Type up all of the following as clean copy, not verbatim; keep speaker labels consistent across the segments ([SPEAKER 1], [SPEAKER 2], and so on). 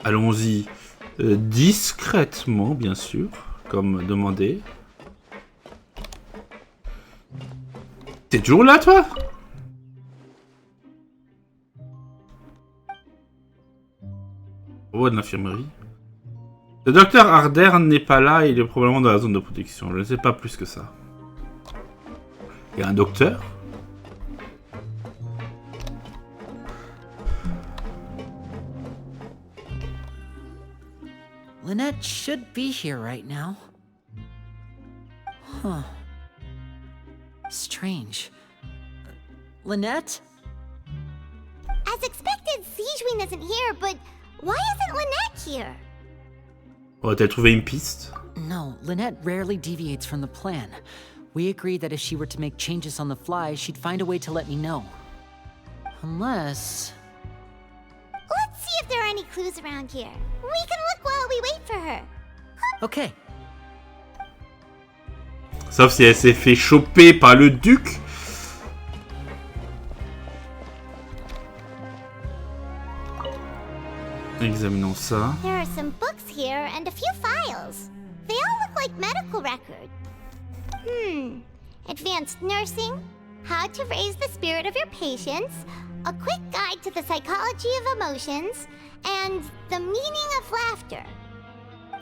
[SPEAKER 1] Allons-y discrètement, bien sûr, comme demandé. T'es toujours là, toi? Oh, de l'infirmerie. Le docteur Harder n'est pas là, il est probablement dans la zone de protection. Je ne sais pas plus que ça. Il y a un docteur?
[SPEAKER 2] Lynette should be here right now. Huh. Strange. Lynette?
[SPEAKER 3] As expected, Aujourd'hui isn't here, but why isn't Lynette here?
[SPEAKER 1] Oh, t'as trouvé une piste?
[SPEAKER 2] No, Lynette rarely deviates from the plan. We agreed that if she were to make changes on the fly, she'd find a way to let me know. Unless...
[SPEAKER 3] Let's see if there are any clues around here. We can look while we wait for her.
[SPEAKER 2] Okay.
[SPEAKER 1] Sauf si elle s'est fait choper par le duc. Examinons ça.
[SPEAKER 3] There are some books here and a few files. They all look like medical records. Advanced nursing, how to raise the spirit of your patients, a quick guide to the psychology of emotions, and the meaning of laughter.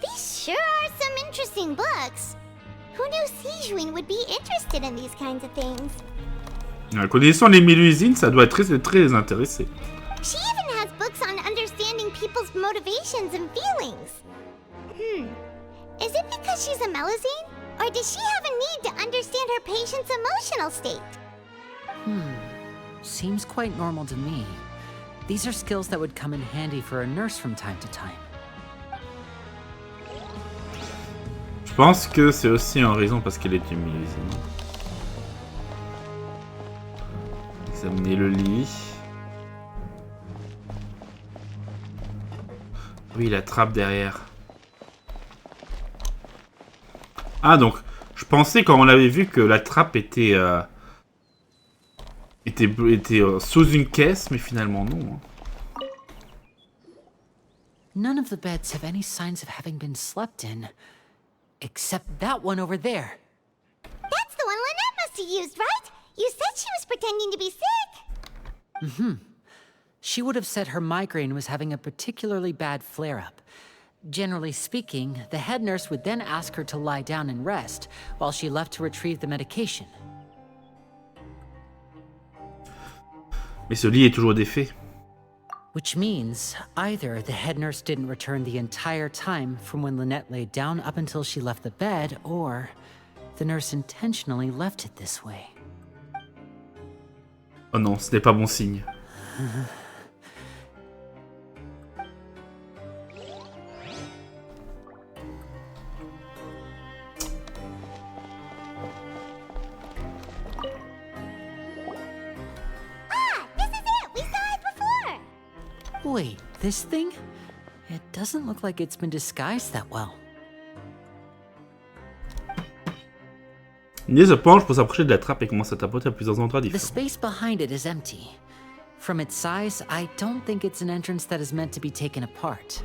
[SPEAKER 3] These sure are some interesting books. Who knew Aujourd'hui would be interested in these kinds of things?
[SPEAKER 1] Connaissant les Mélusines, ça doit être très, très intéressé.
[SPEAKER 3] She even has books on understanding people's motivations and feelings. Is it because she's a Melusine? Or does she have a need to understand her patient's emotional state?
[SPEAKER 2] Seems quite normal to me. These are skills that would come in handy for a nurse from time to time.
[SPEAKER 1] Je pense que c'est aussi en raison parce qu'elle est une Mélusine. Examiner le lit. Oui, la trappe derrière. Ah, donc, je pensais quand on l'avait vu que la trappe était sous une caisse, mais finalement non.
[SPEAKER 2] None of the beds have any signs of having been slept in. Except that one over there.
[SPEAKER 3] That's the one Lynette must have used, right? You said she was pretending to be sick.
[SPEAKER 2] She would have said her migraine was having a particularly bad flare-up. Generally speaking, the head nurse would then ask her to lie down and rest, while she left to retrieve the medication.
[SPEAKER 1] Mais ce lit est toujours défait.
[SPEAKER 2] Which means either the head nurse didn't return the entire time from when Lynette laid down up until she left the bed, or the nurse intentionally left it this way.
[SPEAKER 1] Oh non, ce n'est pas bon signe.
[SPEAKER 2] Wait, this thing? It doesn't look like it's been disguised that well.
[SPEAKER 1] Lyney se penche pour s'approcher de la trappe et commence à tapoter à plusieurs endroits
[SPEAKER 2] The
[SPEAKER 1] différents.
[SPEAKER 2] space behind it is empty. From its size, I don't think it's an entrance that is meant to be taken apart.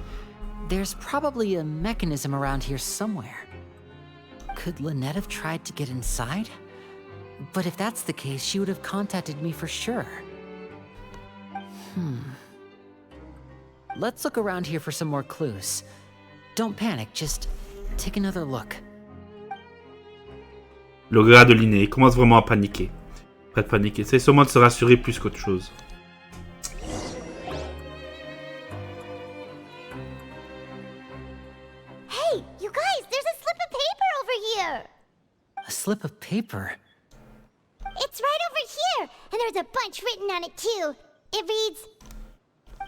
[SPEAKER 2] There's probably a mechanism around here somewhere. Could Lynette have tried to get inside? But if that's the case, she would have contacted me for sure. Let's look around here for some more clues. Don't panic, just take another look.
[SPEAKER 1] Le gars de Lyney commence vraiment à paniquer. Pas de paniquer, c'est sûrement de se rassurer plus qu'autre chose.
[SPEAKER 3] Hey, you guys, there's a slip of paper over here.
[SPEAKER 2] A slip of paper?
[SPEAKER 3] It's right over here, and there's a bunch written on it too. It reads,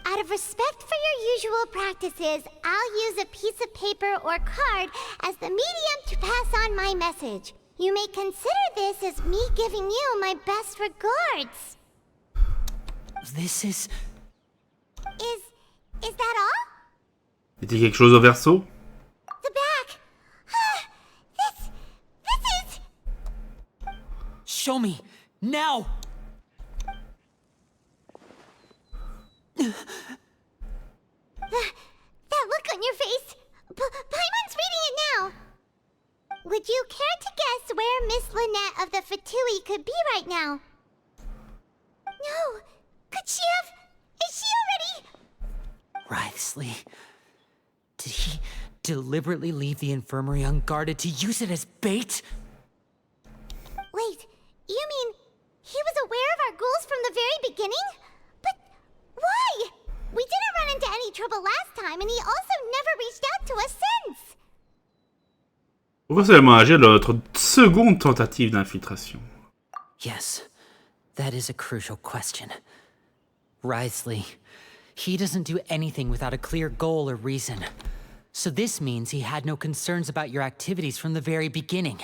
[SPEAKER 3] out of respect for your usual practices, I'll use a piece of paper or card as the medium to pass on my message. You may consider this as me giving you my best regards.
[SPEAKER 2] This is...
[SPEAKER 3] Is that all?
[SPEAKER 1] Était quelque chose au verso?
[SPEAKER 3] The back. This is...
[SPEAKER 2] Show me! Now!
[SPEAKER 3] your face. Paimon's reading it now. Would you care to guess where Miss Lynette of the Fatui could be right now? No. Could she have... Is she already...
[SPEAKER 2] Wriothesley. Did he deliberately leave the infirmary unguarded to use it as bait?
[SPEAKER 3] Wait, you mean he was aware of our goals from the very beginning? But why? We didn't run into any trouble last time, and he also never reached out to us since.
[SPEAKER 1] Pourquoi seulement agir dans notre seconde tentative d'infiltration?
[SPEAKER 2] Yes, that is a crucial question. Wriothesley, he doesn't do anything without a clear goal or reason. So this means he had no concerns about your activities from the very beginning.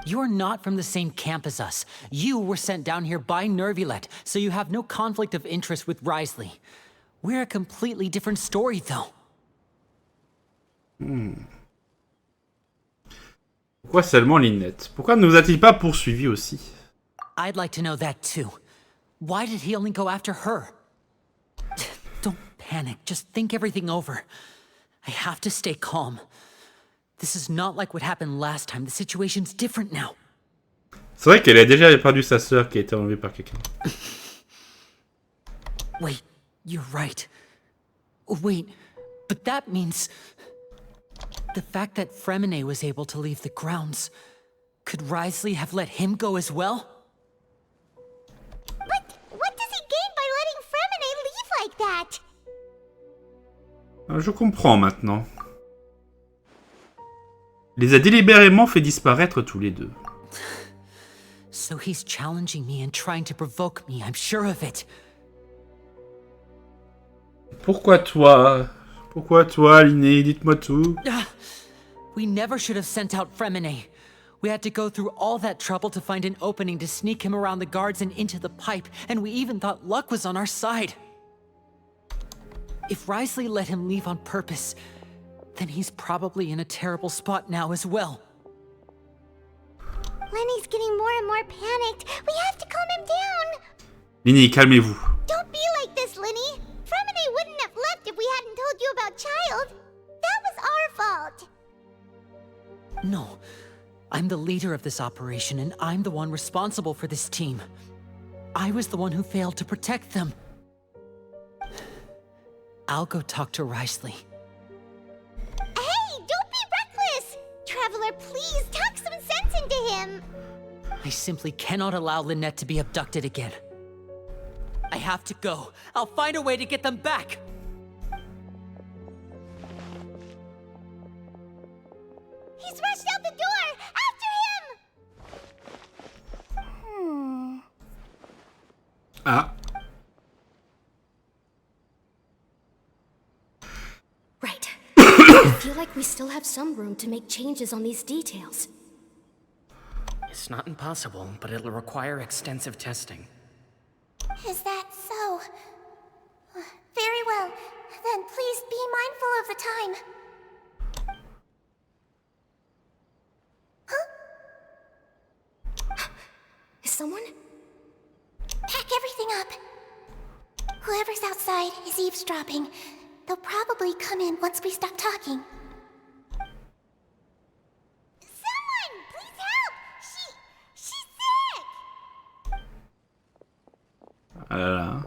[SPEAKER 2] You're not from the same camp as us. You were sent down here by Nervulet, so you have no conflict of interest with Wriothesley. We're a completely different story, though.
[SPEAKER 1] Pourquoi seulement Lynette? Pourquoi ne nous a-t-il pas poursuivis aussi?
[SPEAKER 2] I'd like to know that too. Why did he only go after her? Don't panic, just think everything over. I have to stay calm. This is not like what happened last time. The situation's different now.
[SPEAKER 1] C'est vrai qu'elle a déjà perdu sa sœur qui a été enlevée par quelqu'un.
[SPEAKER 2] Wait, you're right. Wait, but that means... The fact that Fremine was able to leave the grounds... Could Wriothesley have let him go as well?
[SPEAKER 3] What does he gain by letting Fremine leave like that?
[SPEAKER 1] Je comprends maintenant. Il les a délibérément fait disparaître tous les deux.
[SPEAKER 2] So he's challenging me and trying to provoke me, I'm sure of it.
[SPEAKER 1] Pourquoi toi? Pourquoi toi, Lyney? Dites-moi tout.
[SPEAKER 2] We never should have sent out Fremine. We had to go through all that trouble to find an opening to sneak him around the guards and into the pipe, and we even thought luck was on our side. If Wriothesley let him leave on purpose, then he's probably in a terrible spot now as well.
[SPEAKER 3] Lenny's getting more and more panicked. We have to calm him down.
[SPEAKER 1] Lyney, calmez-vous.
[SPEAKER 3] Don't be like this, Lyney. Fremine wouldn't have left if we hadn't told you about Child. That was our fault.
[SPEAKER 2] No, I'm the leader of this operation, and I'm the one responsible for this team. I was the one who failed to protect them. I'll go talk to Wriothesley.
[SPEAKER 3] Hey, don't be reckless! Traveler, please talk some sense into him.
[SPEAKER 2] I simply cannot allow Lynette to be abducted again. I have to go. I'll find a way to get them back.
[SPEAKER 3] He's rushed out the door! After him!
[SPEAKER 1] Ah.
[SPEAKER 4] Right. I feel like we still have some room to make changes on these details.
[SPEAKER 5] It's not impossible, but it'll require extensive testing.
[SPEAKER 3] Is that so? Very well. Then please be mindful of the time.
[SPEAKER 4] Is someone?
[SPEAKER 3] Pack everything up. Whoever's outside is eavesdropping. They'll probably come in once we stop talking. Someone! Please help! She's sick!
[SPEAKER 1] Ah là là.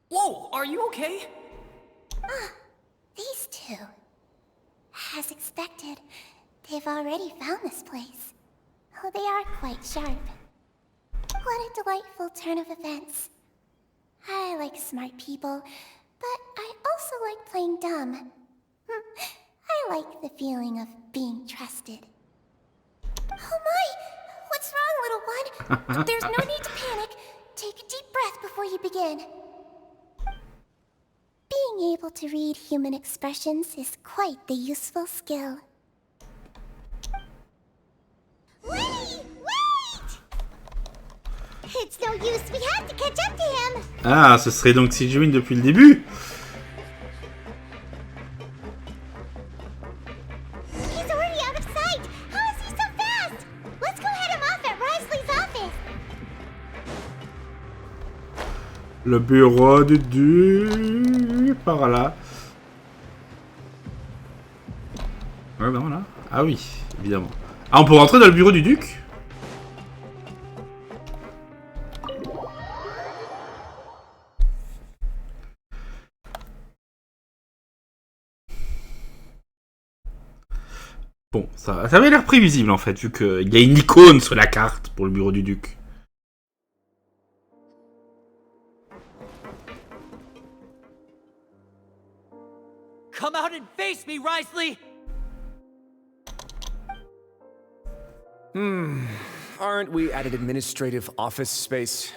[SPEAKER 5] Whoa, are you okay?
[SPEAKER 3] These two. As expected, they've already found this place. Oh, they are quite sharp. What a delightful turn of events. I like smart people, but I also like playing dumb. I like the feeling of being trusted. Oh my! What's wrong, little one? There's no need to panic. Take a deep breath before you begin. Being able to read human expressions is quite the useful skill. Wait! It's no use, we have to catch up to him!
[SPEAKER 1] Ah, ce serait donc Sigewin depuis le début.
[SPEAKER 3] He's already out of sight! How is he so fast? Let's go head him off at Wriothesley's office!
[SPEAKER 1] Le bureau du duc. Par là. Ouais, ben voilà. Ah oui, évidemment. Ah, on peut rentrer dans le bureau du duc? Bon, ça avait l'air prévisible en fait, vu qu'il y a une icône sur la carte pour le bureau du duc.
[SPEAKER 2] Come out and face me, Wriothesley!
[SPEAKER 6] Aren't we at an administrative office space?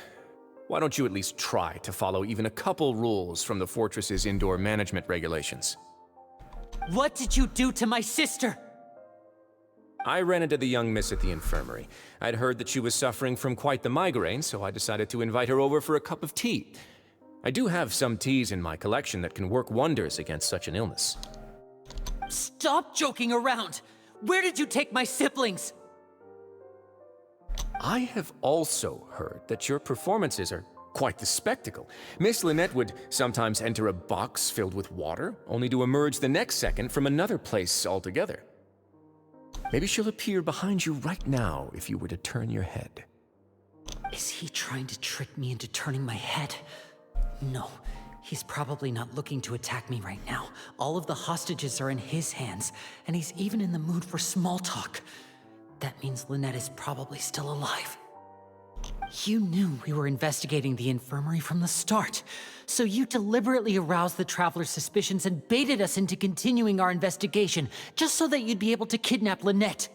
[SPEAKER 6] Why don't you at least try to follow even a couple rules from the fortress's indoor management regulations?
[SPEAKER 2] What did you do to my sister?
[SPEAKER 6] I ran into the young miss at the infirmary. I'd heard that she was suffering from quite the migraine, so I decided to invite her over for a cup of tea. I do have some teas in my collection that can work wonders against such an illness.
[SPEAKER 2] Stop joking around! Where did you take my siblings?
[SPEAKER 6] I have also heard that your performances are quite the spectacle. Miss Lynette would sometimes enter a box filled with water, only to emerge the next second from another place altogether. Maybe she'll appear behind you right now if you were to turn your head.
[SPEAKER 2] Is he trying to trick me into turning my head? No, he's probably not looking to attack me right now. All of the hostages are in his hands, and he's even in the mood for small talk. That means Lynette is probably still alive. You knew we were investigating the infirmary from the start, so you deliberately aroused the Traveler's suspicions and baited us into continuing our investigation, just so that you'd be able to kidnap Lynette.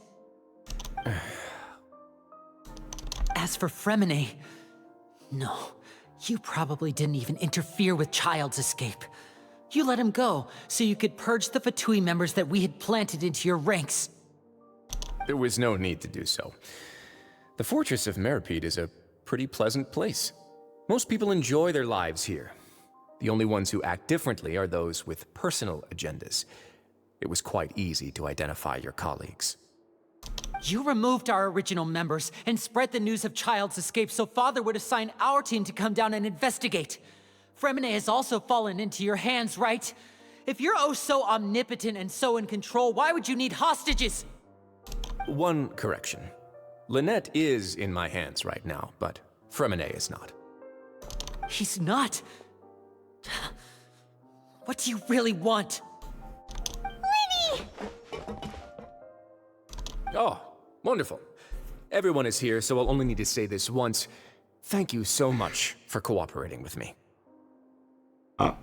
[SPEAKER 2] As for Fremine, no, you probably didn't even interfere with Child's escape. You let him go, so you could purge the Fatui members that we had planted into your ranks.
[SPEAKER 6] There was no need to do so. The Fortress of Meripede is a pretty pleasant place. Most people enjoy their lives here. The only ones who act differently are those with personal agendas. It was quite easy to identify your colleagues.
[SPEAKER 2] You removed our original members and spread the news of Child's escape so Father would assign our team to come down and investigate. Fremine has also fallen into your hands, right? If you're oh so omnipotent and so in control, why would you need hostages?
[SPEAKER 6] One correction. Lynette is in my hands right now, but Fremine is not.
[SPEAKER 2] He's not. What do you really want?
[SPEAKER 3] Lyney!
[SPEAKER 6] Oh, wonderful. Everyone is here, so I'll only need to say this once. Thank you so much for cooperating with me.
[SPEAKER 1] Ah.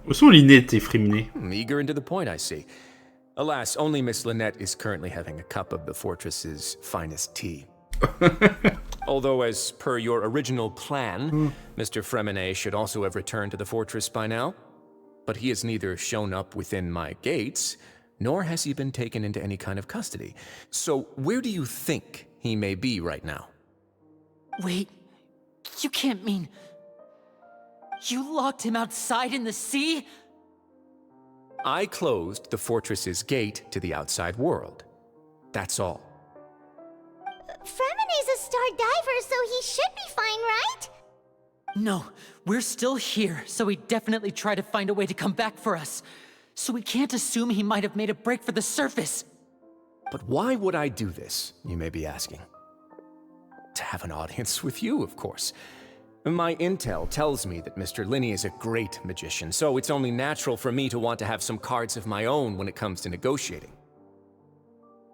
[SPEAKER 1] Où sont Lynette et Fremine?
[SPEAKER 6] Eager and to the point, I see. Alas, only Miss Lynette is currently having a cup of the fortress's finest tea. Although, as per your original plan, Mr. Fremine should also have returned to the fortress by now. But he has neither shown up within my gates, nor has he been taken into any kind of custody. So, where do you think he may be right now?
[SPEAKER 2] Wait, you can't mean... You locked him outside in the sea?
[SPEAKER 6] I closed the fortress's gate to the outside world. That's all.
[SPEAKER 3] Fremine's a star diver, so he should be fine, right?
[SPEAKER 2] No, we're still here, so he definitely tried to find a way to come back for us. So we can't assume he might have made a break for the surface.
[SPEAKER 6] But why would I do this, you may be asking? To have an audience with you, of course. My intel tells me that Mr. Lyney is a great magician, so it's only natural for me to want to have some cards of my own when it comes to negotiating.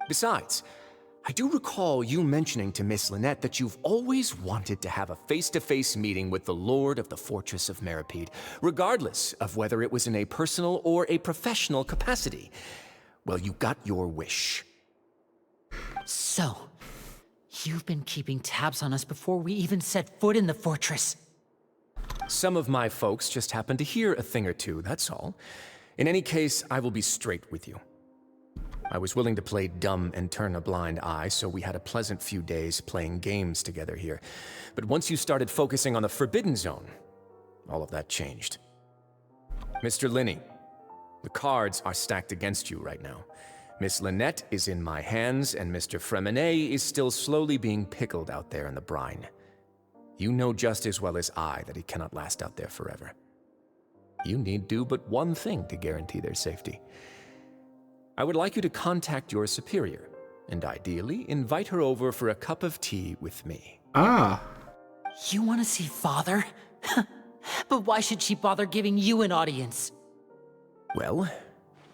[SPEAKER 6] Besides, I do recall you mentioning to Miss Lynette that you've always wanted to have a face-to-face meeting with the Lord of the Fortress of Meripede, regardless of whether it was in a personal or a professional capacity. Well, you got your wish.
[SPEAKER 2] So, you've been keeping tabs on us before we even set foot in the fortress.
[SPEAKER 6] Some of my folks just happened to hear a thing or two, that's all. In any case, I will be straight with you. I was willing to play dumb and turn a blind eye, so we had a pleasant few days playing games together here. But once you started focusing on the Forbidden Zone, all of that changed. Mr. Lyney, the cards are stacked against you right now. Miss Lynette is in my hands, and Mr. Fremine is still slowly being pickled out there in the brine. You know just as well as I that he cannot last out there forever. you need do but one thing to guarantee their safety. I would like you to contact your superior, and ideally invite her over for a cup of tea with me.
[SPEAKER 1] Ah.
[SPEAKER 2] You want to see Father? But why should she bother giving you an audience?
[SPEAKER 6] Well,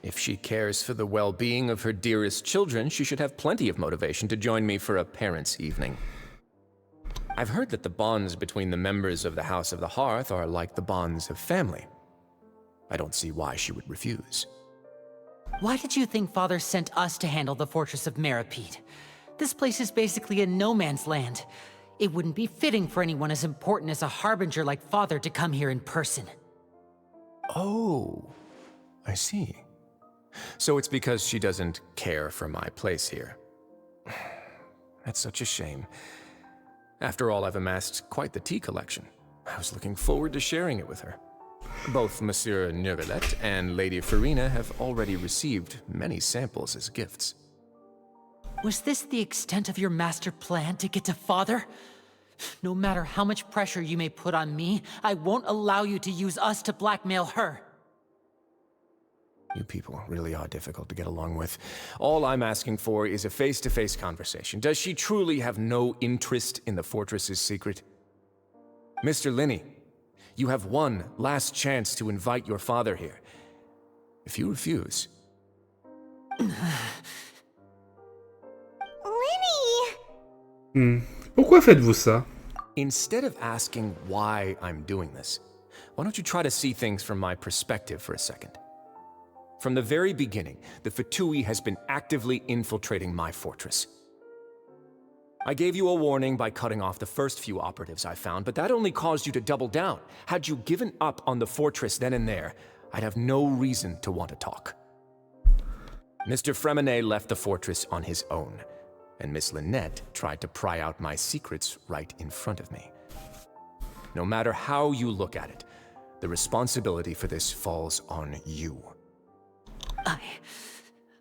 [SPEAKER 6] if she cares for the well-being of her dearest children, she should have plenty of motivation to join me for a parents' evening. I've heard that the bonds between the members of the House of the Hearth are like the bonds of family. I don't see why she would refuse.
[SPEAKER 2] Why did you think Father sent us to handle the Fortress of Meripede? This place is basically a no-man's land. It wouldn't be fitting for anyone as important as a harbinger like Father to come here in person.
[SPEAKER 6] Oh, I see. So it's because she doesn't care for my place here. That's such a shame. After all, I've amassed quite the tea collection. I was looking forward to sharing it with her. Both Monsieur Neuvillette and Lady Farina have already received many samples as gifts.
[SPEAKER 2] Was this the extent of your master plan to get to Father? No matter how much pressure you may put on me, I won't allow you to use us to blackmail her.
[SPEAKER 6] You people really are difficult to get along with. All I'm asking for is a face-to-face conversation. Does she truly have no interest in the fortress's secret? Mr. Lyney, you have one last chance to invite your father here. If you refuse...
[SPEAKER 3] Lyney!
[SPEAKER 1] Pourquoi faites-vous ça?
[SPEAKER 6] Instead of asking why I'm doing this, why don't you try to see things from my perspective for a second? From the very beginning, the Fatui has been actively infiltrating my fortress. I gave you a warning by cutting off the first few operatives I found, but that only caused you to double down. Had you given up on the fortress then and there, I'd have no reason to want to talk. Mr. Fremenet left the fortress on his own, and Miss Lynette tried to pry out my secrets right in front of me. No matter how you look at it, the responsibility for this falls on you.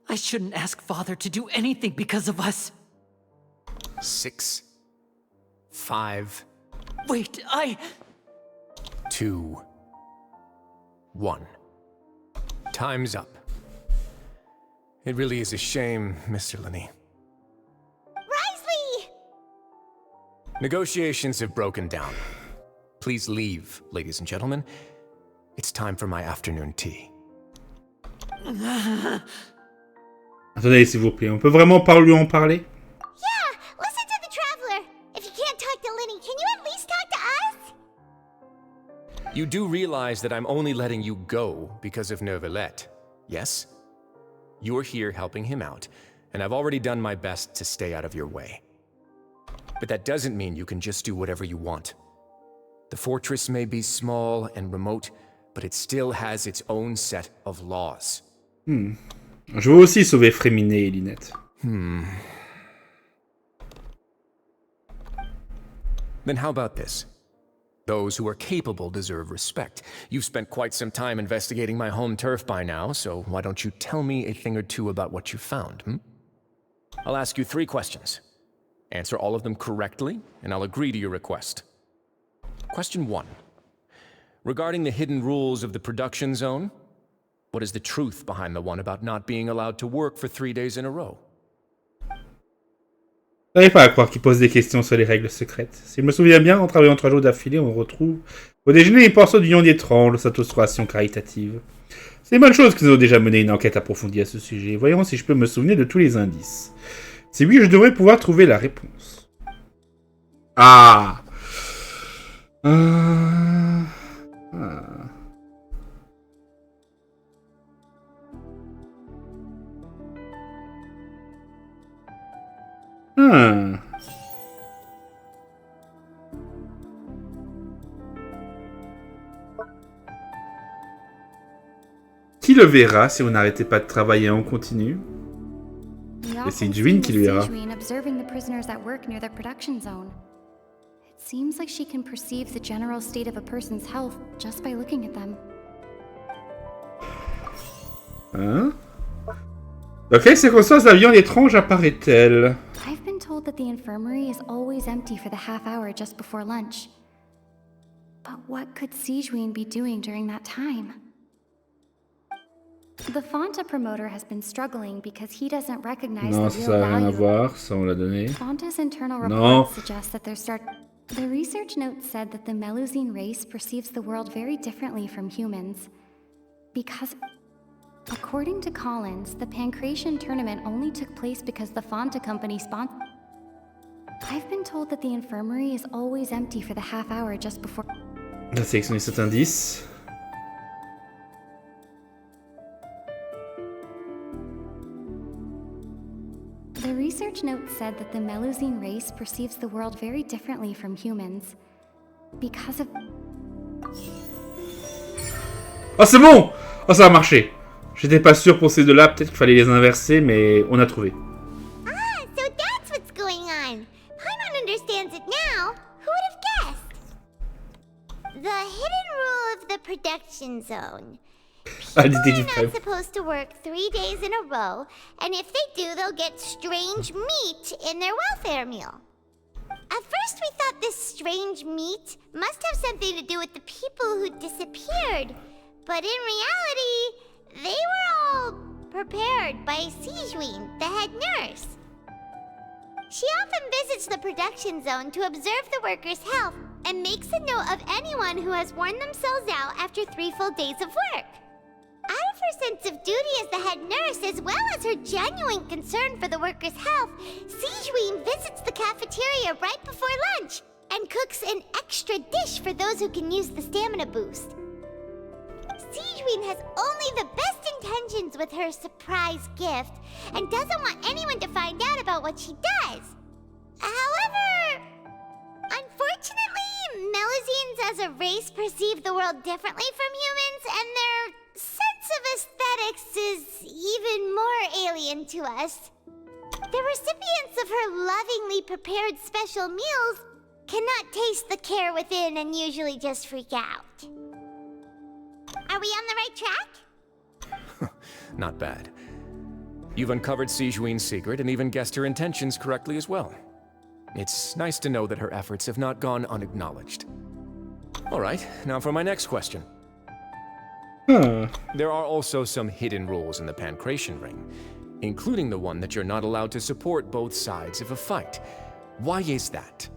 [SPEAKER 2] I shouldn't ask Father to do anything because of us.
[SPEAKER 6] 6, 5...
[SPEAKER 2] Wait,
[SPEAKER 6] 2, 1. Time's up. It really is a shame, Mr. Lyney.
[SPEAKER 3] Wriothesley!
[SPEAKER 6] Negotiations have broken down. Please leave, ladies and gentlemen. It's time for my afternoon tea.
[SPEAKER 1] Attendez, s'il vous plaît, on peut vraiment pas lui en parler?
[SPEAKER 3] Yeah, listen to the Traveler. If you can't talk to Lyney, can you at least talk to us?
[SPEAKER 6] You do realize that I'm only letting you go because of Neuvillette, yes? You're here helping him out, and I've already done my best to stay out of your way. But that doesn't mean you can just do whatever you want. The fortress may be small and remote, but it still has its own set of laws.
[SPEAKER 1] Je veux aussi sauver Fréminet et Lynette.
[SPEAKER 6] Then how about this? Those who are capable deserve respect. You've spent quite some time investigating my home turf by now, so why don't you tell me a thing or two about what you found, I'll ask you 3 questions. Answer all of them correctly, and I'll agree to your request. Question 1. Regarding the hidden rules of the production zone, what is the truth behind the one about not being allowed to work for 3 days in a row?
[SPEAKER 1] J'arrive pas à croire qu'il pose des questions sur les règles secrètes. Si je me souviens bien, en travaillant 3 jours d'affilée, on retrouve au déjeuner les portions d'union étrange, cette restauration caritative. C'est une bonne chose qu'ils ont déjà mené une enquête approfondie à ce sujet. Voyons si je peux me souvenir de tous les indices. Si oui, je devrais pouvoir trouver la réponse. Ah. Qui le verra si on n'arrêtait pas de travailler en continu? Et c'est Juin qui le verra.
[SPEAKER 7] Observing the prisoners at work near the production zone. It seems like she can perceive the general state of a person's health just by looking at them.
[SPEAKER 1] Hein? Dans quelle circonstance la viande étrange apparaît-elle?
[SPEAKER 7] I've been told that the infirmary is always empty for the half hour just before lunch. But what could Sijuin be doing during that time? The Fanta promoter has been struggling because he doesn't recognize
[SPEAKER 1] Non,
[SPEAKER 7] the real
[SPEAKER 1] ça n'a rien à
[SPEAKER 7] value.
[SPEAKER 1] voir, ça on l'a donné.
[SPEAKER 7] Fanta's internal
[SPEAKER 1] Non.
[SPEAKER 7] report suggests that The research note said that the Melusine race perceives the world very differently from humans. Because, according to Collins, the Pancration tournament only took place because the Fanta company sponsored. I've been told that the infirmary is always empty for the half hour just before.
[SPEAKER 1] On a sélectionné cet indice.
[SPEAKER 7] The research note said that the Melusine race perceives the world very differently from humans. Because of...
[SPEAKER 1] Oh, c'est bon! Oh, ça a marché. J'étais pas sûr pour ces deux-là, peut-être qu'il fallait les inverser, mais on a trouvé.
[SPEAKER 3] Ah, so that's what's going on. Paimon understands it now. Who would have guessed? The hidden rule of the production zone. People are not supposed to work 3 days in a row, and if they do, they'll get strange meat in their welfare meal. At first we thought this strange meat must have something to do with the people who disappeared, but in reality, they were all prepared by Sijuin, the head nurse. She often visits the production zone to observe the workers' health and makes a note of anyone who has worn themselves out after 3 full days of work. Out of her sense of duty as the head nurse, as well as her genuine concern for the workers' health, Sijuin visits the cafeteria right before lunch and cooks an extra dish for those who can use the stamina boost. Sijuin has only the best intentions with her surprise gift and doesn't want anyone to find out about what she does. However, unfortunately, Melusines as a race perceive the world differently from humans, and their sense of aesthetics is even more alien to us. The recipients of her lovingly prepared special meals cannot taste the care within and usually just freak out. Are we on the right track?
[SPEAKER 6] Not bad. You've uncovered Sijuin's secret and even guessed her intentions correctly as well. It's nice to know that her efforts have not gone unacknowledged. All right, now for my next question. There are also some hidden rules in the Pancration ring, including the one that you're not allowed to support both sides of a fight. Why is that?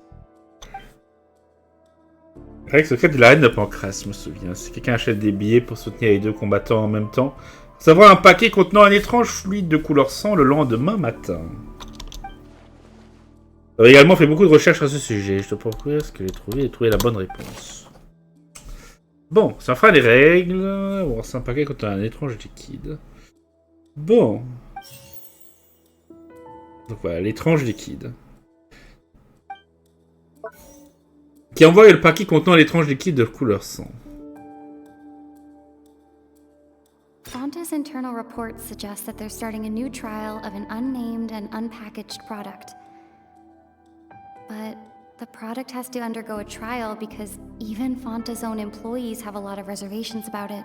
[SPEAKER 1] Règle secrète de la reine de Pancras, je me souviens. Si quelqu'un achète des billets pour soutenir les deux combattants en même temps, recevoir un paquet contenant un étrange fluide de couleur sang le lendemain matin. J'ai également fait beaucoup de recherches à ce sujet. Je dois parcourir ce que j'ai trouvé et trouver la bonne réponse. Bon, ça fera les règles. Bon, c'est un paquet contenant un étrange liquide. Bon. Donc voilà, l'étrange liquide. Qui envoie le paquet contenant l'étrange liquide de couleur sang.
[SPEAKER 7] Fanta's internal reports suggest that they're starting a new trial of an unnamed and unpackaged product. But the product has to undergo a trial because even Fanta's own employees have a lot of reservations about it.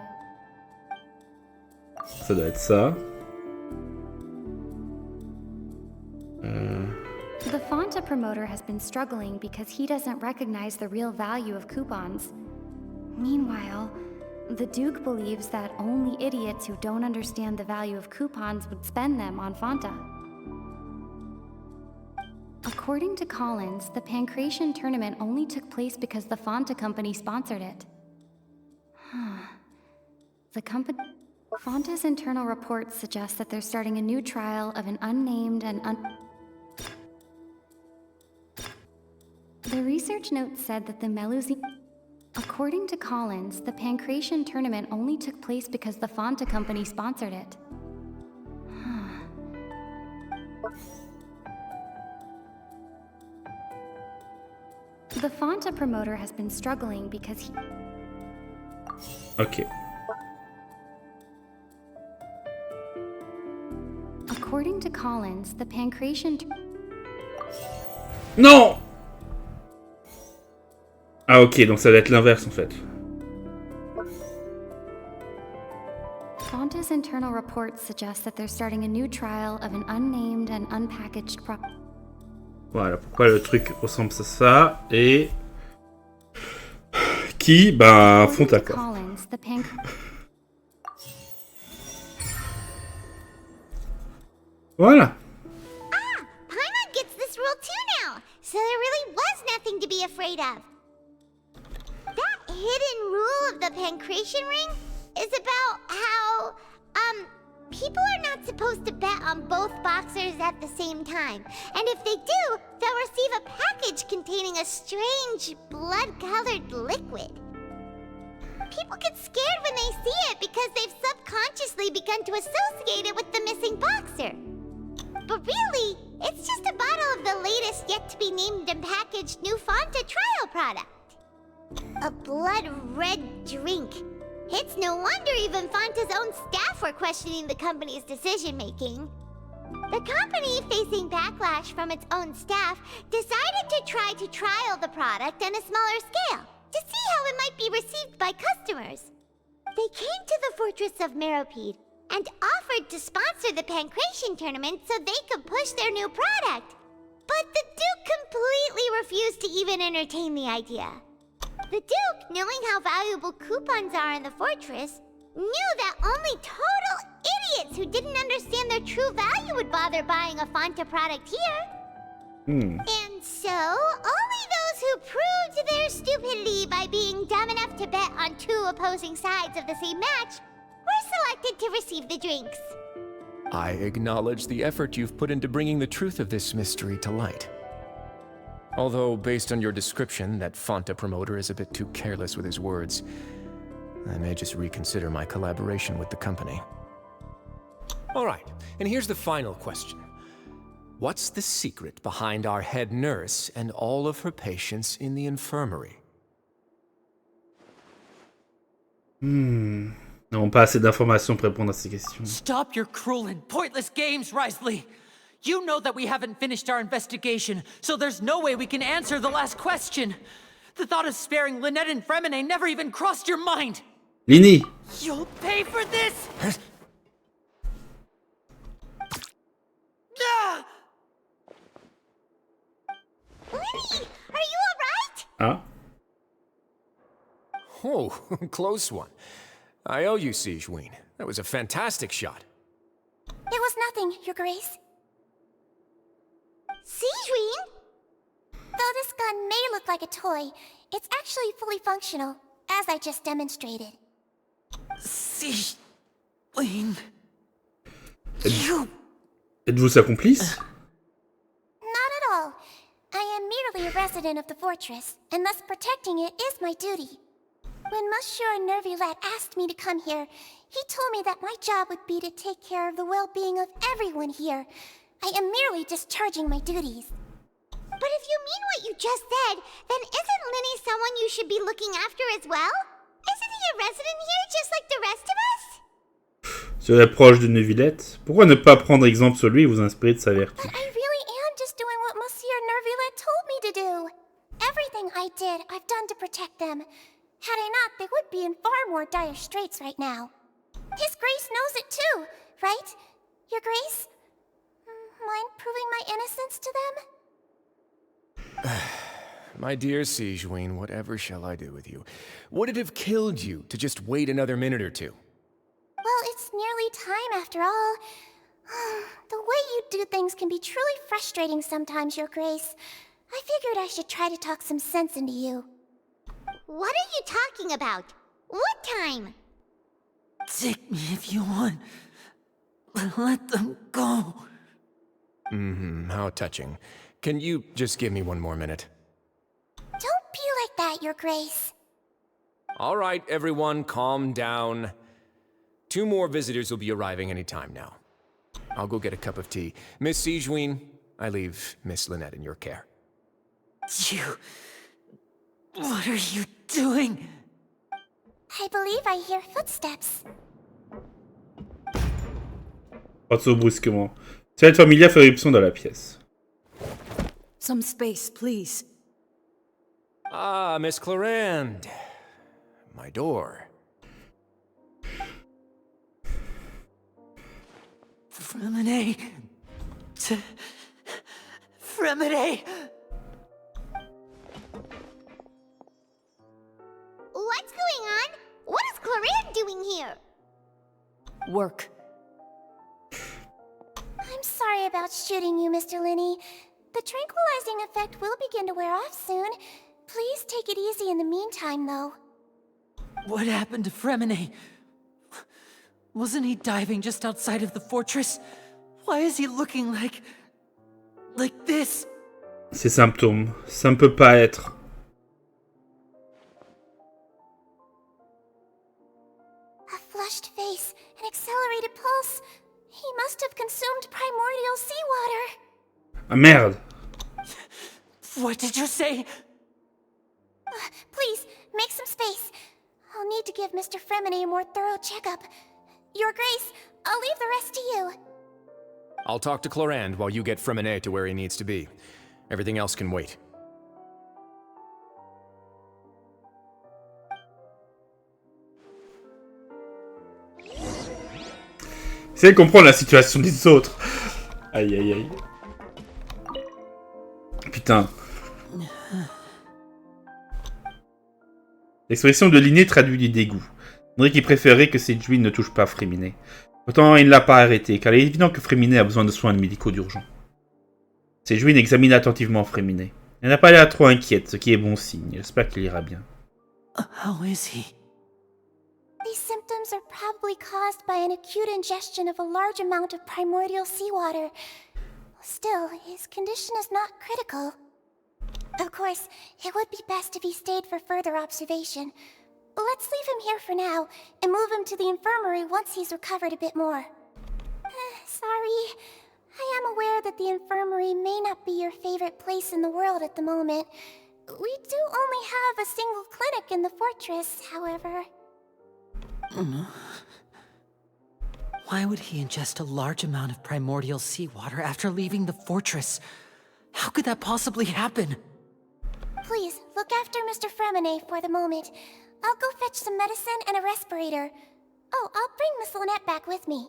[SPEAKER 1] Ça doit être ça.
[SPEAKER 7] The Fanta promoter has been struggling because he doesn't recognize the real value of coupons. Meanwhile, the Duke believes that only idiots who don't understand the value of coupons would spend them on Fanta. According to Collins, the Pancration tournament only took place because the Fanta company sponsored it. Fanta's internal reports suggest that they're starting a new trial of an unnamed and The research note said that the Melusine... According to Collins, the Pancration tournament only took place because the Fanta company sponsored it. The Fanta promoter has been struggling because he...
[SPEAKER 1] Ok.
[SPEAKER 7] According to Collins, the Pancration...
[SPEAKER 1] Non! Ah ok, donc ça va être l'inverse en fait.
[SPEAKER 7] Fanta's internal reports suggest that they're starting a new trial of an unnamed and unpackaged
[SPEAKER 1] Voilà, pourquoi le truc ressemble à ça et... Qui? Ben, font
[SPEAKER 7] According to
[SPEAKER 1] accord.
[SPEAKER 7] Collins, the
[SPEAKER 1] Voilà.
[SPEAKER 3] Paimon gets this rule too now, so there really was nothing to be afraid of. That hidden rule of the pancreation ring is about how, people are not supposed to bet on both boxers at the same time. And if they do, they'll receive a package containing a strange, blood-colored liquid. People get scared when they see it because they've subconsciously begun to associate it with the missing boxer. But really, it's just a bottle of the latest yet-to-be-named and packaged new Fanta trial product. A blood-red drink. It's no wonder even Fanta's own staff were questioning the company's decision-making. The company, facing backlash from its own staff, decided to try to trial the product on a smaller scale to see how it might be received by customers. They came to the fortress of Meropide and offered to sponsor the pancreation tournament so they could push their new product. But the Duke completely refused to even entertain the idea. The Duke, knowing how valuable coupons are in the fortress, knew that only total idiots who didn't understand their true value would bother buying a Fanta product here. And so, only those who proved their stupidity by being dumb enough to bet on two opposing sides of the same match were selected to receive the drinks.
[SPEAKER 6] I acknowledge the effort you've put into bringing the truth of this mystery to light. Although, based on your description, that Fanta promoter is a bit too careless with his words, I may just reconsider my collaboration with the company. All right, and here's the final question. What's the secret behind our head nurse and all of her patients in the infirmary?
[SPEAKER 1] Non, pas assez d'informations pour répondre à ces questions.
[SPEAKER 2] Stop your cruel and pointless games, Wriothesley! You know that we haven't finished our investigation, so there's no way we can answer the last question. The thought of sparing Lynette and Fremine never even crossed your mind.
[SPEAKER 1] Lyney!
[SPEAKER 2] You'll pay for this! Ah!
[SPEAKER 3] Lyney, are you alright?
[SPEAKER 1] Ah.
[SPEAKER 6] Oh, close one. I owe you, Sigewinne. That was a fantastic shot.
[SPEAKER 4] It was nothing, Your Grace.
[SPEAKER 3] Sigewinne?
[SPEAKER 4] Though this gun may look like a toy, it's actually fully functional, as I just demonstrated.
[SPEAKER 2] Sigewinne... You...
[SPEAKER 1] Êtes-vous sa complice?
[SPEAKER 4] Not at all. I am merely a resident of the fortress, and thus protecting it is my duty. When Monsieur Nervilette asked me to come here, he told me that my job would be to take care of the well-being of everyone here. I am merely discharging my duties.
[SPEAKER 3] But if you mean what you just said, then isn't Lyney someone you should be looking after as well? Isn't he a resident here just like the rest of us?
[SPEAKER 1] Sur l'approche de Neuvillette, pourquoi ne pas prendre exemple sur lui et vous inspirer de sa vertu?
[SPEAKER 4] But I really am just doing what Monsieur Nervilette told me to do. Everything I did, I've done to protect them. Had I not, they would be in far more dire straits right now. His Grace knows it too, right? Your Grace? Mind proving my innocence to them?
[SPEAKER 6] My dear Sigewinne, whatever shall I do with you? Would it have killed you to just wait another minute or two?
[SPEAKER 4] Well, it's nearly time after all. The way you do things can be truly frustrating sometimes, Your Grace. I figured I should try to talk some sense into you.
[SPEAKER 3] What are you talking about? What time?
[SPEAKER 2] Take me if you want. Let them go.
[SPEAKER 6] How touching. Can you just give me one more minute?
[SPEAKER 4] Don't be like that, Your Grace.
[SPEAKER 6] All right, everyone, calm down. 2 more visitors will be arriving any time now. I'll go get a cup of tea. Miss Sigewinne, I leave Miss Lynette in your care.
[SPEAKER 2] You... What are you doing?
[SPEAKER 4] I believe I hear footsteps.
[SPEAKER 1] Retour brusquement. Cette familière fait éruption dans la pièce.
[SPEAKER 8] Some space, please.
[SPEAKER 6] Ah, Miss Clarande. My door.
[SPEAKER 2] Fremine... Fremine...
[SPEAKER 8] Work.
[SPEAKER 4] I'm sorry about shooting you, Mr. Lyney. The tranquilizing effect will begin to wear off soon. Please take it easy in the meantime, though.
[SPEAKER 2] What happened to Fremine? Wasn't he diving just outside of the fortress? Why is he looking like this?
[SPEAKER 1] Ces symptômes, ça ne peut pas être.
[SPEAKER 4] A flushed face, an accelerated pulse. He must have consumed primordial seawater.
[SPEAKER 1] Ah merde!
[SPEAKER 2] What did you say?
[SPEAKER 4] Please, make some space. I'll need to give Mr. Fremine a more thorough checkup. Your Grace, I'll leave the rest to you.
[SPEAKER 6] I'll talk to Clorand while you get Fremine to where he needs to be. Everything else can wait.
[SPEAKER 1] Essayez de comprendre la situation des autres. Aïe aïe aïe. Putain. L'expression de Lyney traduit du dégoût. On dirait qu'il préférait que Sedgwick ne touche pas Fremine. Pourtant, il ne l'a pas arrêté, car il est évident que Fremine a besoin de soins médicaux d'urgence. Sedgwick examine attentivement Fremine. Elle n'a pas l'air trop inquiète, ce qui est bon signe. J'espère qu'il ira bien.
[SPEAKER 2] How is he?
[SPEAKER 4] These symptoms are probably caused by an acute ingestion of a large amount of primordial seawater. Still, his condition is not critical. Of course, it would be best if he stayed for further observation. Let's leave him here for now, and move him to the infirmary once he's recovered a bit more. Sorry. I am aware that the infirmary may not be your favorite place in the world at the moment. We do only have a single clinic in the fortress, however.
[SPEAKER 2] Why would he ingest a large amount of primordial seawater after leaving the fortress? How could that possibly happen?
[SPEAKER 4] Please, look after Mr. Fremine for the moment. I'll go fetch some medicine and a respirator. Oh, I'll bring Miss Lynette back with me.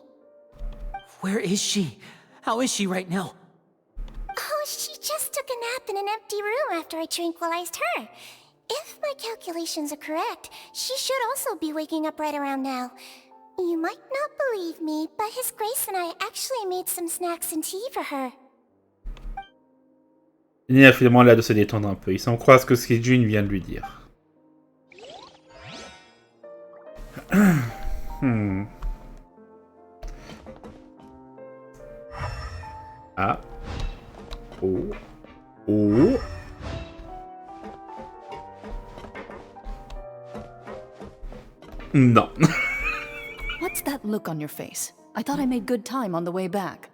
[SPEAKER 2] Where is she? How is she right now?
[SPEAKER 4] Oh, she just took a nap in an empty room after I tranquilized her. If my calculations are correct, she should also be waking up right around now. You might not believe me, but His Grace and I actually made some snacks and tea for her.
[SPEAKER 1] Lyney a finalement l'air de se détendre un peu. Il s'en croit ce que Sedgwick vient de lui dire. Ah. Oh. Oh. Non.
[SPEAKER 8] What's that look on your face? I thought I made good time on the way back.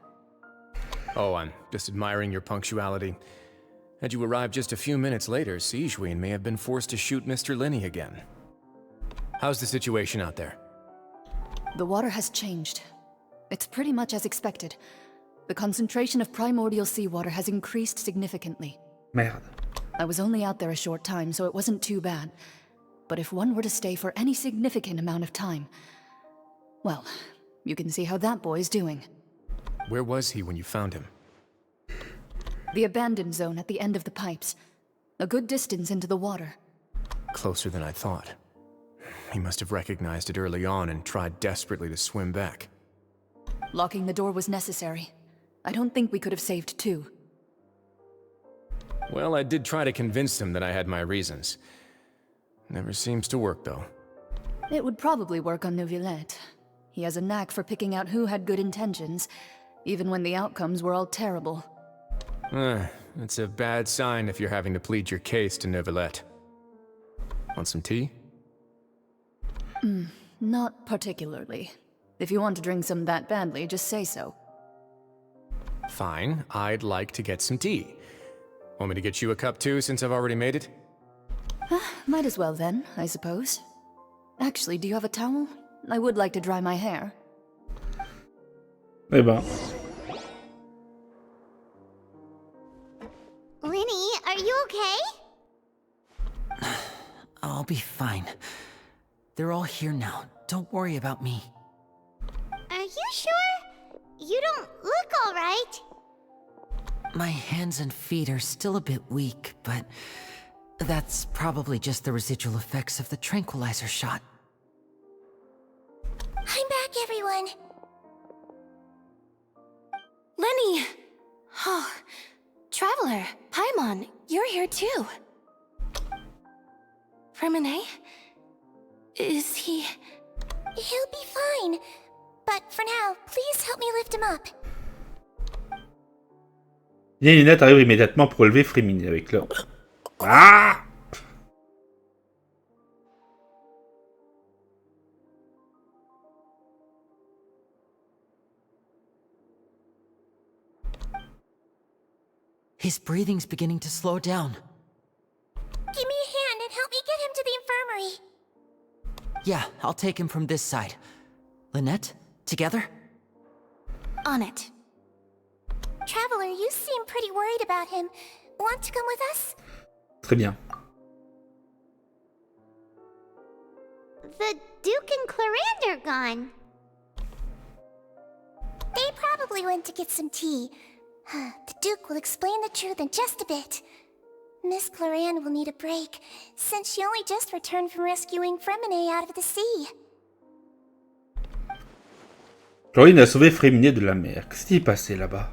[SPEAKER 6] Oh, I'm just admiring your punctuality. Had you arrived just a few minutes later, Sedgwick may have been forced to shoot Mr. Lyney again. How's the situation out there?
[SPEAKER 8] The water has changed. It's pretty much as expected. The concentration of primordial seawater has increased significantly.
[SPEAKER 1] Merde.
[SPEAKER 8] I was only out there a short time, so it wasn't too bad. But if one were to stay for any significant amount of time... well, you can see how that boy's doing.
[SPEAKER 6] Where was he when you found him?
[SPEAKER 8] The abandoned zone at the end of the pipes. A good distance into the water.
[SPEAKER 6] Closer than I thought. He must have recognized it early on and tried desperately to swim back.
[SPEAKER 8] Locking the door was necessary. I don't think we could have saved two.
[SPEAKER 6] Well, I did try to convince him that I had my reasons. Never seems to work, though.
[SPEAKER 7] It would probably work on Neuvillette. He has a knack for picking out who had good intentions, even when the outcomes were all terrible.
[SPEAKER 6] It's a bad sign if you're having to plead your case to Neuvillette. Want some tea?
[SPEAKER 7] Not particularly. If you want to drink some that badly, just say so.
[SPEAKER 6] Fine, I'd like to get some tea. Want me to get you a cup too, since I've already made it?
[SPEAKER 7] Might as well then, I suppose. Actually, do you have a towel? I would like to dry my hair.
[SPEAKER 1] Eh ben.
[SPEAKER 3] Lyney, are you okay?
[SPEAKER 2] I'll be fine. They're all here now. Don't worry about me.
[SPEAKER 3] Are you sure? You don't look alright.
[SPEAKER 2] My hands and feet are still a bit weak, but that's probably just the residual effects of the tranquilizer shot.
[SPEAKER 4] I'm back, everyone. everyone.
[SPEAKER 9] Lyney! Oh, Traveler, Paimon, you're here too. Remine? Is he...
[SPEAKER 4] He'll be fine. But for now, please help me lift him up.
[SPEAKER 1] Lynette arrive immédiatement pour relever Fréminet avec leur... Ah!
[SPEAKER 2] His breathing's beginning to slow down.
[SPEAKER 4] Give me a hand and help me get him to the infirmary.
[SPEAKER 2] Yeah, I'll take him from this side. Lynette, together?
[SPEAKER 9] On it.
[SPEAKER 4] Traveler, you seem pretty worried about him. Want to come with us?
[SPEAKER 1] Très bien.
[SPEAKER 3] The Duke and Clarande are gone.
[SPEAKER 4] They probably went to get some tea. The Duke will explain the truth in just a bit. Miss Clarande will need a break, since she only just returned from rescuing Fréminet out of the sea.
[SPEAKER 1] Chlorine a sauvé Fréminet de la mer. Qu'est-ce qui est passé là-bas?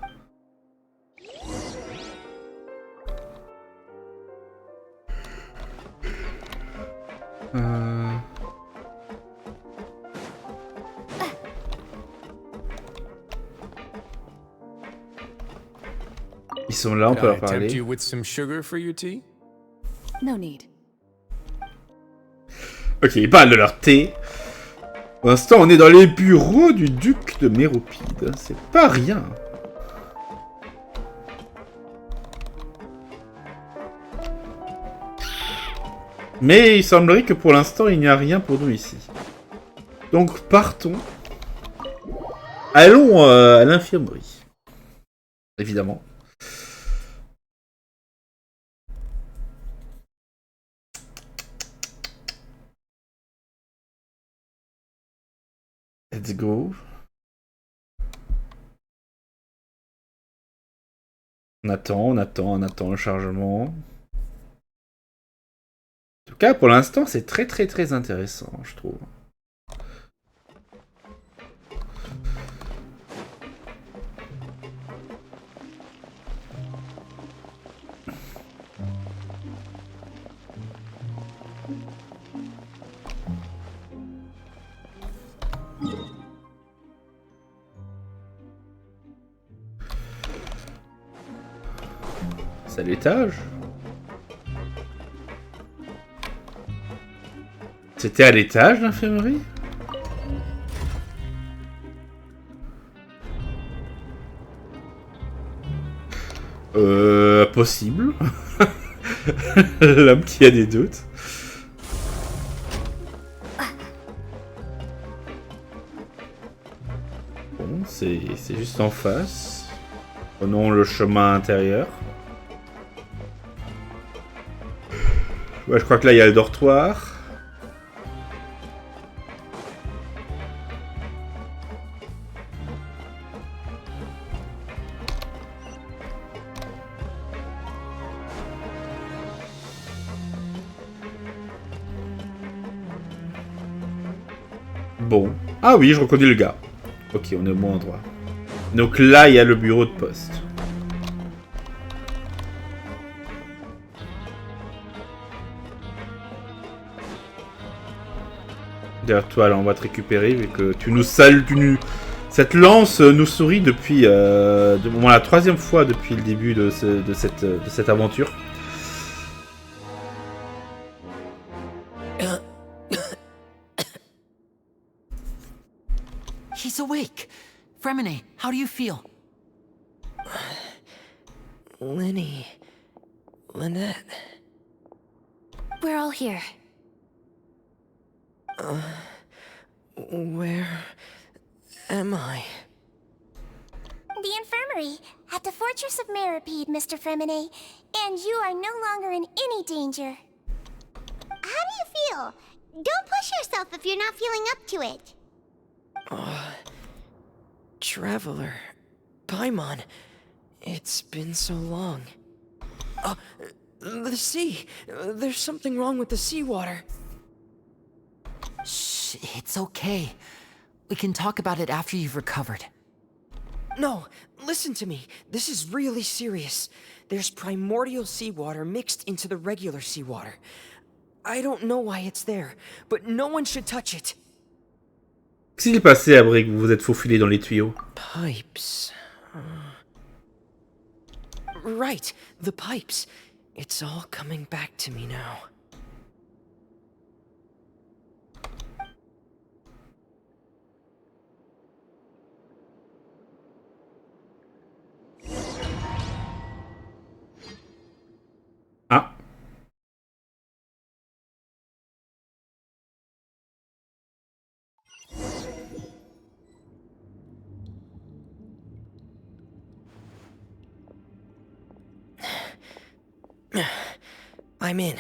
[SPEAKER 1] Ils sont là, on peut leur parler.
[SPEAKER 6] You with some sugar for your tea?
[SPEAKER 8] No need.
[SPEAKER 1] Ok, ils parlent de leur thé. Pour l'instant, on est dans les bureaux du duc de Méropide. C'est pas rien. Mais il semblerait que pour l'instant, il n'y a rien pour nous ici. Donc, partons. Allons à l'infirmerie. Évidemment. Let's go. On attend le chargement. En tout cas, pour l'instant, c'est très intéressant, je trouve. C'est à l'étage. C'était à l'étage, l'infirmerie? Possible. L'homme qui a des doutes. Bon, c'est juste en face. Prenons le chemin intérieur. Ouais, je crois que là, il y a le dortoir. Bon. Ah oui, je reconnais le gars. Ok, on est au bon endroit. Donc là, il y a le bureau de poste. D'ailleurs, toi, là, on va te récupérer, vu que tu nous salues, cette lance nous sourit depuis la 3e fois depuis le début de cette aventure.
[SPEAKER 2] He's awake. Fréminet, how do you feel?
[SPEAKER 5] Lyney. Lynette.
[SPEAKER 9] We're all here.
[SPEAKER 5] Where am I?
[SPEAKER 4] The infirmary, at the Fortress of Meropide, Mr. Fréminet. And you are no longer in any danger.
[SPEAKER 3] How do you feel? Don't push yourself if you're not feeling up to it.
[SPEAKER 5] Traveler. Paimon. It's been so long. The sea. There's something wrong with the seawater.
[SPEAKER 2] Shh, it's okay. We can talk about it after you've recovered.
[SPEAKER 5] No, listen to me. This is really serious. There's primordial seawater mixed into the regular seawater. I don't know why it's there, but no one should touch it.
[SPEAKER 1] Qu'est-ce qui s'est passé après que vous vous êtes faufilé dans les tuyaux?
[SPEAKER 5] Pipes. Right, the pipes. It's all coming back to me now.
[SPEAKER 1] Ah.
[SPEAKER 5] I'm in.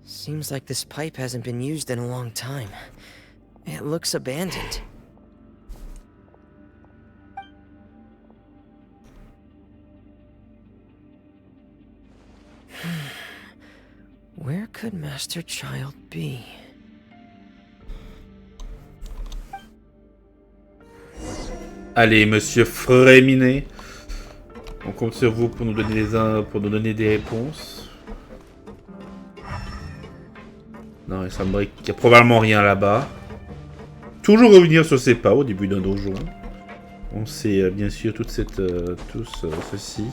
[SPEAKER 5] Seems like this pipe hasn't been used in a long time. It looks abandoned. Where could Master Child be?
[SPEAKER 1] Allez, monsieur Fréminet. On compte sur vous pour nous donner des réponses. Non, il semblerait qu'il y a probablement rien là-bas. Toujours revenir sur ses pas au début d'un donjon. On sait bien sûr tout ceci.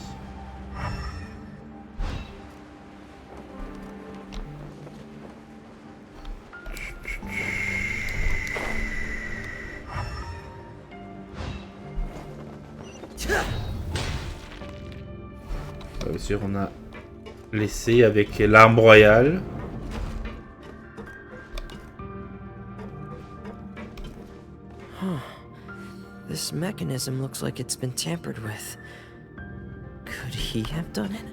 [SPEAKER 1] Bien sûr, on a laissé avec l'arme royale.
[SPEAKER 5] This mechanism looks like it's been tampered with. Could he have done it?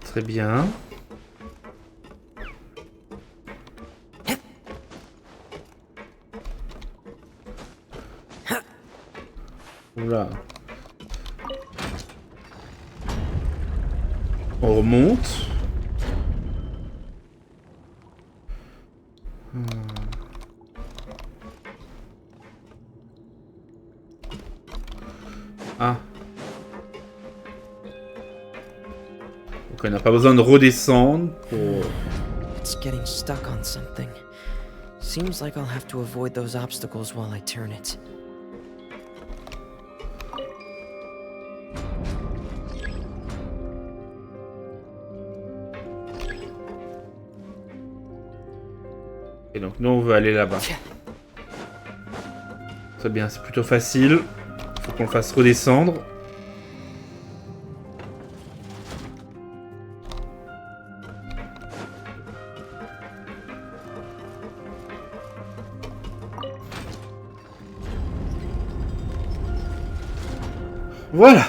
[SPEAKER 1] Très bien. Oula. On remonte. Ah. Donc on n'a pas besoin de redescendre pour...
[SPEAKER 5] It's getting stuck on something. Seems like I'll have to avoid those obstacles while I turn it.
[SPEAKER 1] Et donc nous on veut aller là-bas. Très bien, c'est plutôt facile. Faut qu'on le fasse redescendre. Voilà.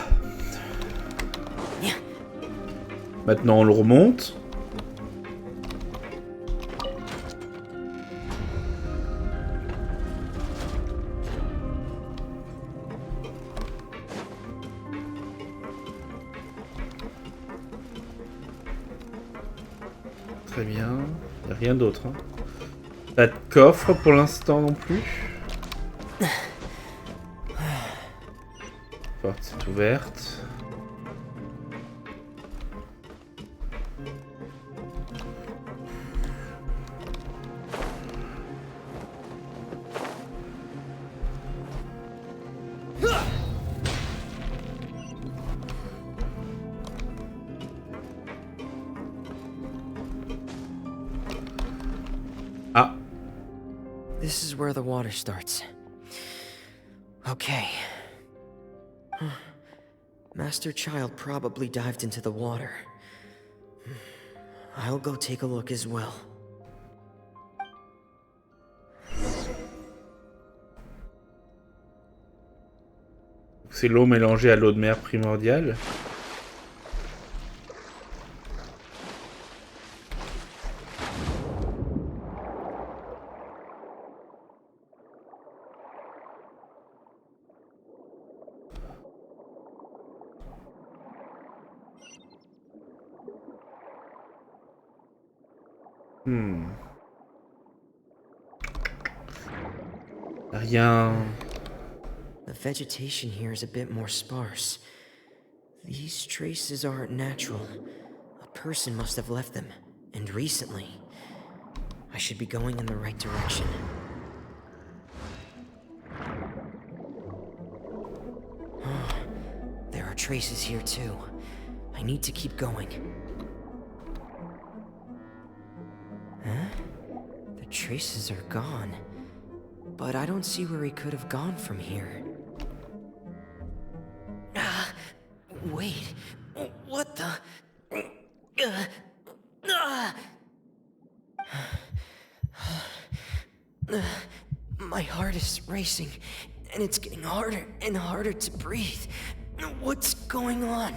[SPEAKER 1] Maintenant on le remonte. Très bien. Il n'y a rien d'autre. Hein. Pas de coffre pour l'instant non plus. La porte est ouverte. Ah.
[SPEAKER 5] This is where the water starts. Okay. Master Child probably dived into the water. I'll go take a look as well.
[SPEAKER 1] C'est l'eau mélangée à l'eau de mer primordiale. Rien.
[SPEAKER 5] The vegetation here is a bit more sparse. These traces aren't natural. A person must have left them, and recently. I should be going in the right direction. There are traces here too. I need to keep going. Huh? The traces are gone. But I don't see where he could have gone from here. Wait. What the? My heart is racing, and it's getting harder and harder to breathe. What's going on?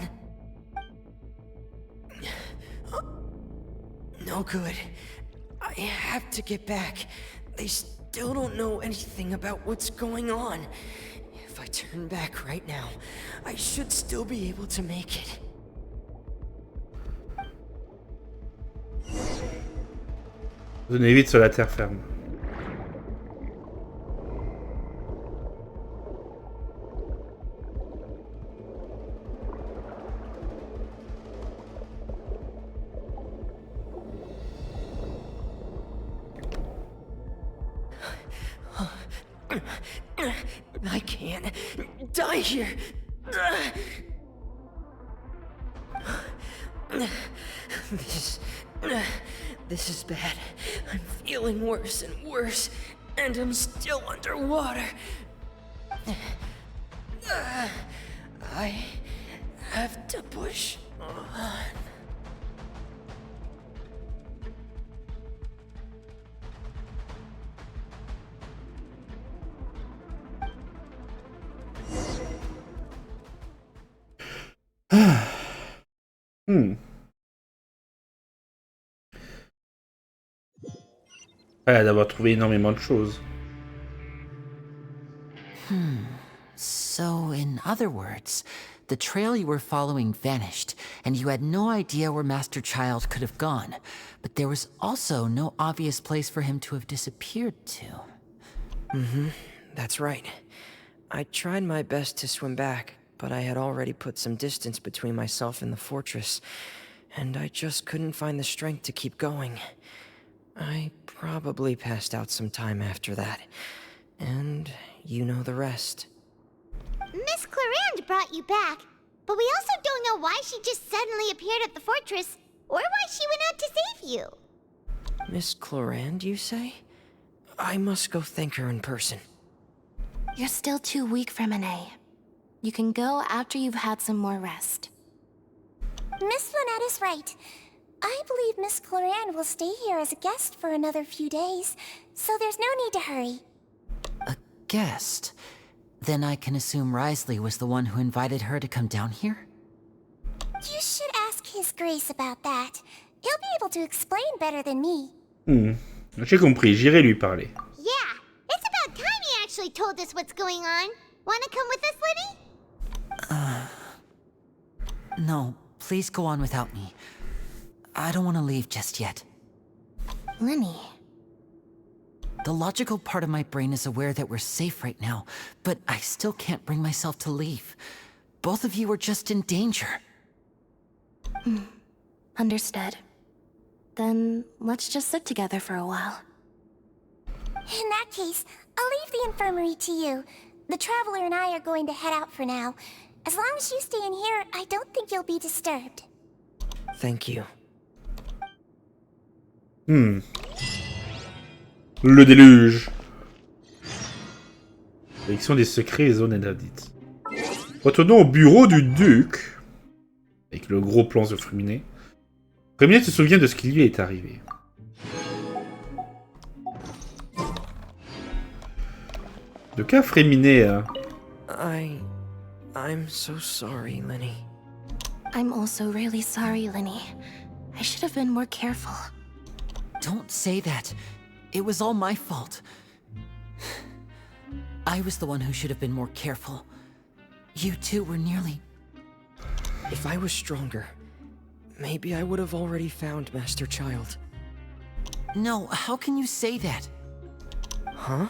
[SPEAKER 5] No good. I have to get back. They still don't know anything about what's going on. If I turn back right now, I should still be able to make it.
[SPEAKER 1] Venez vite sur la terre ferme.
[SPEAKER 5] I can't die here. This is bad. I'm feeling worse and worse, and I'm still underwater. I have to push on.
[SPEAKER 1] Elle a d'avoir trouvé énormément de choses.
[SPEAKER 2] So, in other words, the trail you were following vanished, and you had no idea where Master Child could have gone. But there was also no obvious place for him to have disappeared to.
[SPEAKER 5] That's right. I tried my best to swim back, but I had already put some distance between myself and the fortress, and I just couldn't find the strength to keep going. I probably passed out some time after that, and you know the rest.
[SPEAKER 3] Miss Clarande brought you back, but we also don't know why she just suddenly appeared at the fortress, or why she went out to save you.
[SPEAKER 5] Miss Clarande, you say? I must go thank her in person.
[SPEAKER 9] You're still too weak for Monet. You can go after you've had some more rest.
[SPEAKER 4] Miss Lynette is right. I believe Miss Clarande will stay here as a guest for another few days, so there's no need to hurry.
[SPEAKER 2] A guest? Then I can assume Wriothesley was the one who invited her to come down here?
[SPEAKER 4] You should ask His Grace about that. He'll be able to explain better than me.
[SPEAKER 1] J'ai compris, j'irai lui parler.
[SPEAKER 3] Yeah, it's about time he actually told us what's going on. Wanna come with us, Lyney?
[SPEAKER 2] No, please go on without me. I don't want to leave just yet.
[SPEAKER 9] Lyney.
[SPEAKER 2] The logical part of my brain is aware that we're safe right now, but I still can't bring myself to leave. Both of you are just in danger.
[SPEAKER 9] Understood. Then let's just sit together for a while.
[SPEAKER 4] In that case, I'll leave the infirmary to you. The Traveler and I are going to head out for now. As long as you stay in here, I don't think you'll be disturbed.
[SPEAKER 5] Thank you.
[SPEAKER 1] Le déluge. Sélection des secrets et zones interdites. Retournons au bureau du duc. Avec le gros plan sur Fruminet. Fruminet se souvient de ce qui lui est arrivé. De cas Fruminet, hein.
[SPEAKER 5] I'm so sorry, Lyney.
[SPEAKER 9] I'm also really sorry, Lyney. I should have been more careful.
[SPEAKER 2] Don't say that. It was all my fault. I was the one who should have been more careful. You two were nearly...
[SPEAKER 5] If I was stronger, maybe I would have already found Master Child.
[SPEAKER 2] No, how can you say that?
[SPEAKER 5] Huh?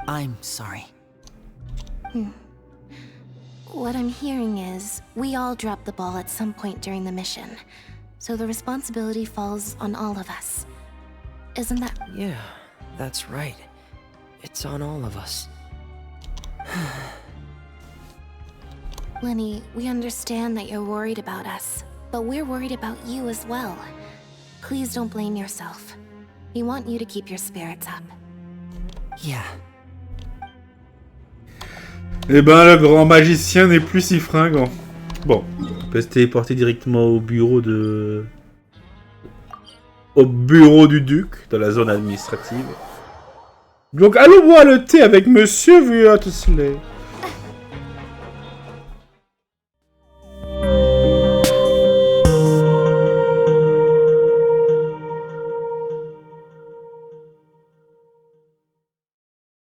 [SPEAKER 2] I'm sorry.
[SPEAKER 9] What I'm hearing is, we all dropped the ball at some point during the mission. So the responsibility falls on all of us. Isn't that...
[SPEAKER 5] Yeah, that's right. It's on all of us.
[SPEAKER 9] Lyney, we understand that you're worried about us, but we're worried about you as well. Please don't blame yourself. We want you to keep your spirits up.
[SPEAKER 2] Yeah.
[SPEAKER 1] Eh ben, le grand magicien n'est plus si fringant. Bon, on peut se téléporter directement au bureau de... Au bureau du duc, dans la zone administrative. Donc, allons boire le thé avec Monsieur WRIOTHESLEY.